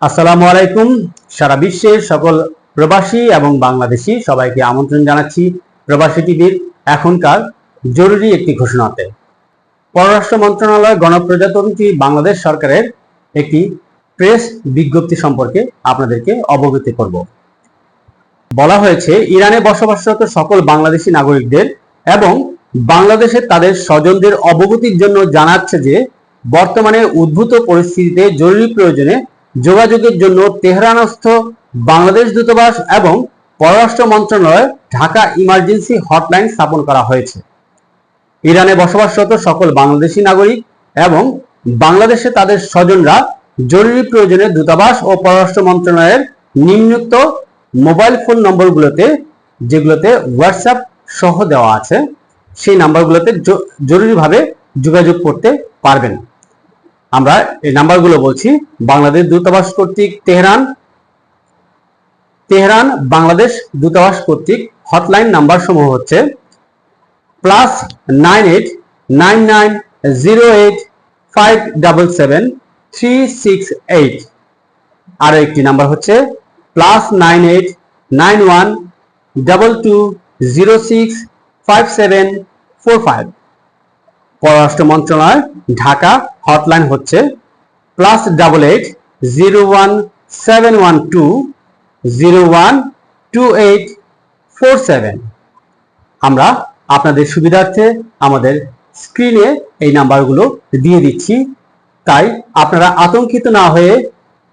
আসসালামু আলাইকুম। সারা বিশ্বের সকল প্রবাসী এবং বাংলাদেশি সবাইকে আমন্ত্রণ জানাচ্ছি প্রবাসী টিভির এখনকার জরুরি একটি ঘোষণাতে। পররাষ্ট্র মন্ত্রণালয় গণপ্রজাতন্ত্রী বাংলাদেশ সরকারের একটি প্রেস বিজ্ঞপ্তি সম্পর্কে আপনাদেরকে অবগত করব। বলা হয়েছে, ইরানে বসবাসরত সকল বাংলাদেশি নাগরিকদের এবং বাংলাদেশে তাদের স্বজনদের অবগতির জন্য জানাচ্ছে যে বর্তমানে উদ্ভূত পরিস্থিতিতে জরুরি প্রয়োজনে যোগাযোগের জন্য তেহরানস্থ বাংলাদেশ দূতাবাস এবং পররাষ্ট্র মন্ত্রণালয় ঢাকা ইমার্জেন্সি হটলাইন স্থাপন করা হয়েছে। ইরানে বসবাসরত সকল বাংলাদেশি নাগরিক এবং বাংলাদেশে তাদের স্বজনরা জরুরি প্রয়োজনে দূতাবাস ও পররাষ্ট্র মন্ত্রণালয়ের নিম্নোক্ত মোবাইল ফোন নম্বরগুলোতে, যেগুলোতে হোয়াটসঅ্যাপ সহ দেওয়া আছে, সেই নাম্বারগুলোতে জরুরিভাবে যোগাযোগ করতে পারবেন। আমরা এই নাম্বারগুলো বলছি। বাংলাদেশ দূতাবাস কর্তৃক তেহরান বাংলাদেশ দূতাবাস কর্তৃক হটলাইন নাম্বার সমূহ হচ্ছে +989908577368। আরো একটি নাম্বার হচ্ছে +989122065745। পররাষ্ট্র মন্ত্রণালয় ঢাকা হটলাইন হচ্ছে +880171201287। আমরা আপনাদের সুবিধার্থে আমাদের স্ক্রিনে এই নাম্বারগুলো দিয়ে দিচ্ছি, তাই আপনারা আতঙ্কিত না হয়ে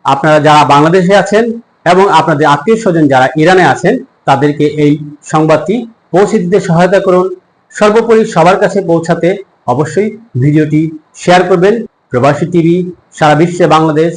আপনারা যারা বাংলাদেশে আছেন এবং আপনাদের আত্মীয় স্বজন যারা ইরানে আছেন তাদেরকে এই সংবাদটি পৌঁছে দিতে সহায়তা করুন। সর্বোপরি সবার কাছে পৌঁছাতে অবশ্যই ভিডিওটি শেয়ার করবেন। প্রবাসী টিভি, সারা বিশ্বে বাংলাদেশ।